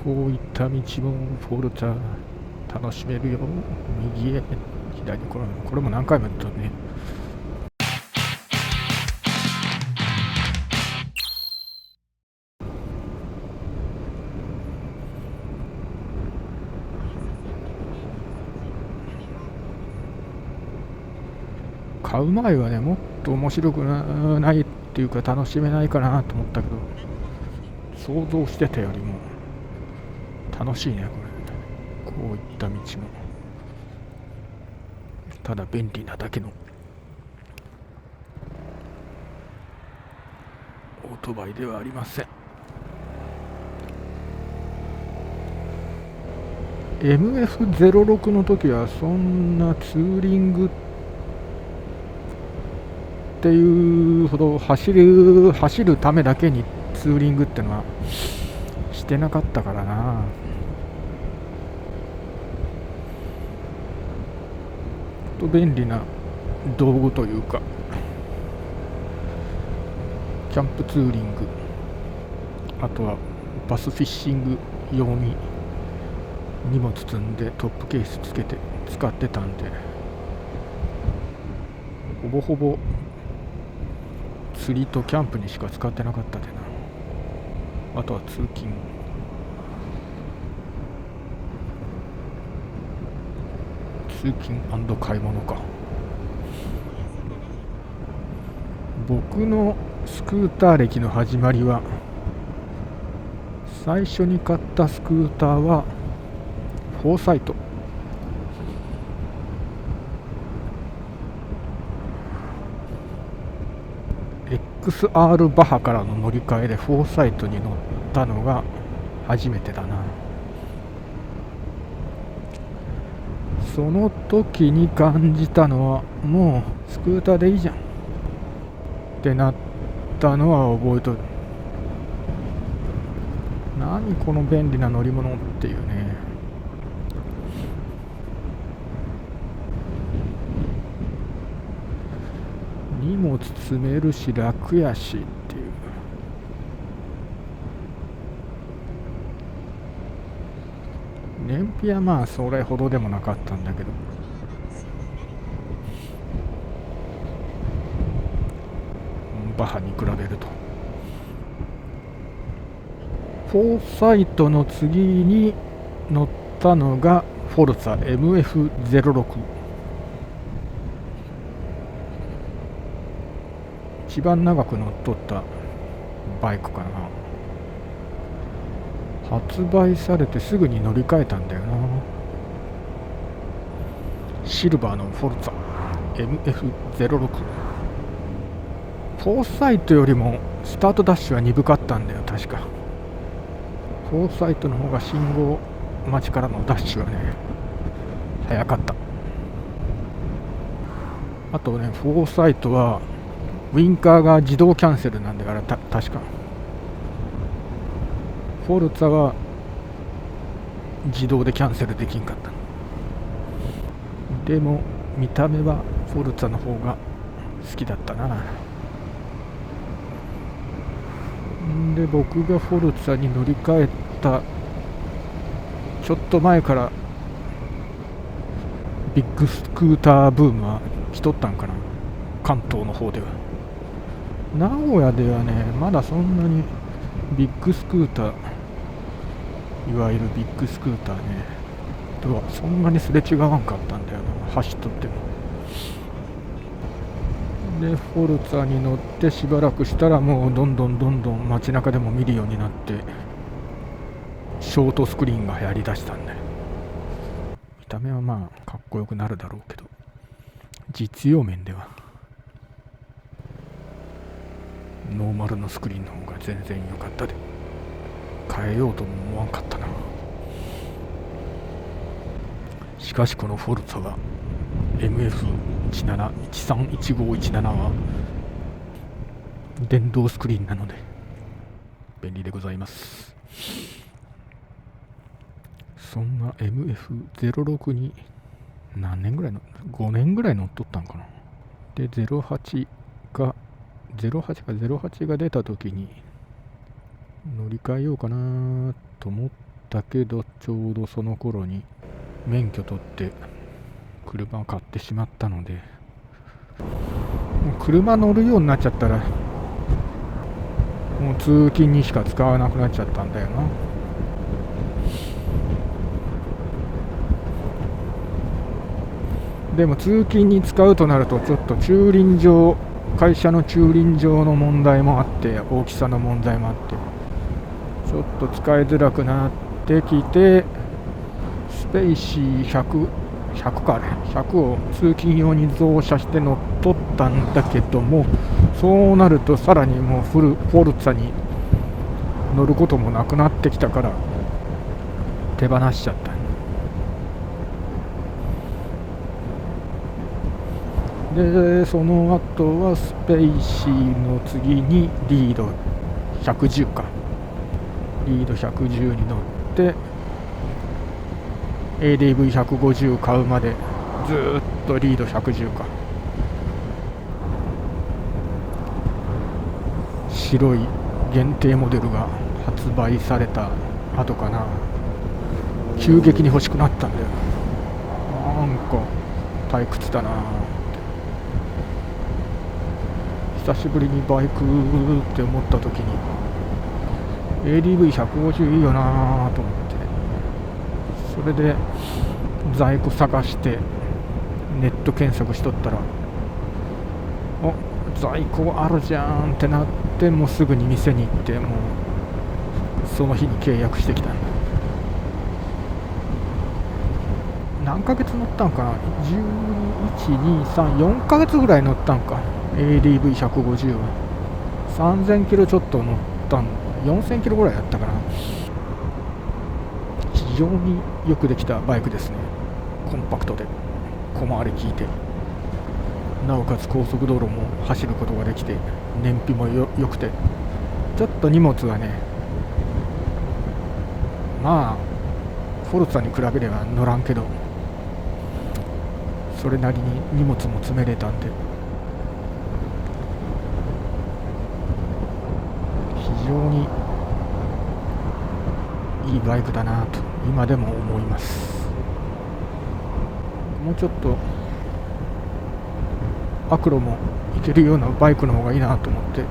こういった道もフォルツァ楽しめるよ。右へ左へ、これも何回もやったね。買う前はね、もっと面白くないっていうか楽しめないかなと思ったけど、想像してたよりも楽しいね、これ。こういった道もただ便利なだけのオートバイではありません。 MF-06 の時はそんなツーリングっていうほど走るためだけにツーリングってのはしてなかったからな。と便利な道具というか、キャンプツーリング、あとはバスフィッシング用に荷物積んでトップケースつけて使ってたんで、ほぼほぼ釣りとキャンプにしか使ってなかったでな。あとは通勤、買い物か。僕のスクーター歴の始まりは、最初に買ったスクーターはフォーサイト、XR バハからの乗り換えでフォーサイトに乗ったのが初めてだな。その時に感じたのは、もうスクーターでいいじゃんってなったのは覚えとる。何この便利な乗り物っていうね。荷物積めるし楽やしっていう。燃費はまあそれほどでもなかったんだけど、バハに比べると。フォーサイトの次に乗ったのがフォルツァ MF-06、一番長く乗っとったバイクかな。発売されてすぐに乗り換えたんだよな。シルバーのフォルツァ MF-06、フォーサイトよりもスタートダッシュは鈍かったんだよ確か。フォーサイトの方が信号待ちからのダッシュはね早かった。あとね、フォーサイトはウインカーが自動キャンセルなんだから、確か。フォルツァは自動でキャンセルできんかった。でも見た目はフォルツァの方が好きだったな。で、僕がフォルツァに乗り換えたちょっと前からビッグスクーターブームは来とったんかな、関東の方では。名古屋ではね、まだそんなにビッグスクーター、いわゆるビッグスクーターね、とはそんなにすれ違わんかったんだよな、走っとっても。で、フォルツァに乗ってしばらくしたら、もうどんどん街中でも見るようになって、ショートスクリーンが流行りだしたんだよ。見た目はまあかっこよくなるだろうけど、実用面ではノーマルのスクリーンの方が全然良かったで、変えようとも思わんかったな。しかしこのフォルツァは MF-131517 は電動スクリーンなので便利でございます。そんな MF-06 に何年ぐらいの5年ぐらい乗っとったんかな。で、08か08が出た時に乗り換えようかなと思っだけどちょうどその頃に免許取って車を買ってしまったので、もう車乗るようになっちゃったらもう通勤にしか使わなくなっちゃったんだよな。でも通勤に使うとなるとちょっと会社の駐輪場の問題もあって、大きさの問題もあってちょっと使いづらくなってきて、スペーシー100かあれ100を通勤用に増車して乗っ取ったんだけども、そうなるとさらにもうフォルツァに乗ることもなくなってきたから手放しちゃった。でその後はスペーシーの次にリード110に乗って ADV150 買うまでずーっとリード110か。白い限定モデルが発売された後かな、急激に欲しくなったんだよ。なんか退屈だな。久しぶりにバイクって思った時に ADV150 いいよなと思って、それで在庫探してネット検索しとったら、お、在庫あるじゃんってなって、もうすぐに店に行って、もうその日に契約してきた。何ヶ月乗ったんかな、11、2、3、4ヶ月ぐらい乗ったんか。 ADV150 は3000キロちょっと乗ったん、4000キロぐらいやったかな。非常によくできたバイクですね。コンパクトで小回り効いて、なおかつ高速道路も走ることができて、燃費も良くて、ちょっと荷物はね、まあフォルツァに比べれば乗らんけど、それなりに荷物も詰めれたんで、非常にいいバイクだなと今でも思います。もうちょっとアクロもいけるようなバイクの方がいいなと思って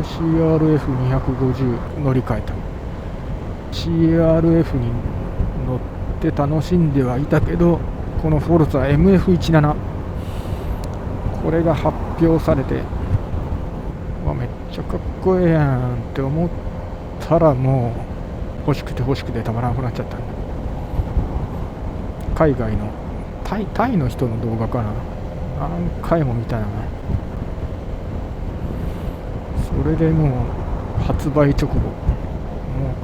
CRF250 乗り換えた。 CRF に乗って楽しんではいたけど、このフォルツァ MF17 これが発表されて、めっちゃかっこええやんって思ったら、もう欲しくてたまらなくなっちゃった。海外のタイの人の動画かな、何回も見たな。それでもう発売直後、もう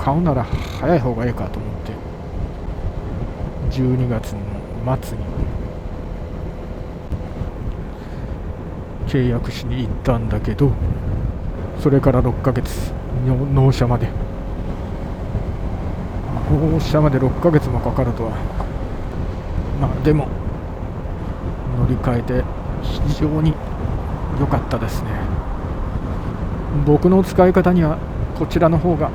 買うなら早い方がいいかと思って12月の末に契約しに行ったんだけど、それから6ヶ月納車まで6ヶ月もかかるとは。まあでも乗り換えて非常に良かったですね。僕の使い方にはこちらの方が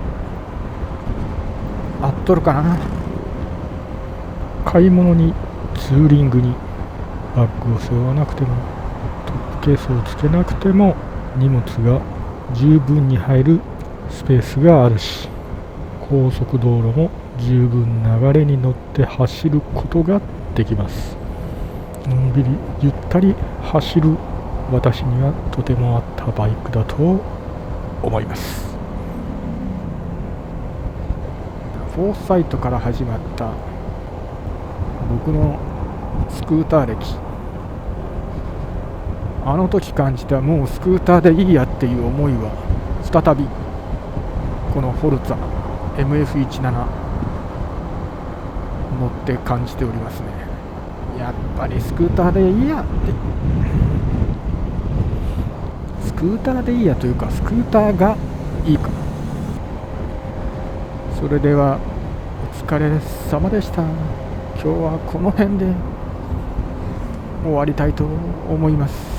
合っとるかな。買い物にツーリングにバッグを背負わなくても、トップケースをつけなくても荷物が十分に入るスペースがあるし、高速道路も十分流れに乗って走ることができます。のんびりゆったり走る私にはとても合ったバイクだと思います。フォーサイトから始まった僕のスクーター歴、あの時感じたもうスクーターでいいやっていう思いは再びこのフォルツァ MF17 乗って感じておりますね。やっぱりスクーターでいいやって、スクーターでいいやというか、スクーターがいいか。それではお疲れ様でした。今日はこの辺で終わりたいと思います。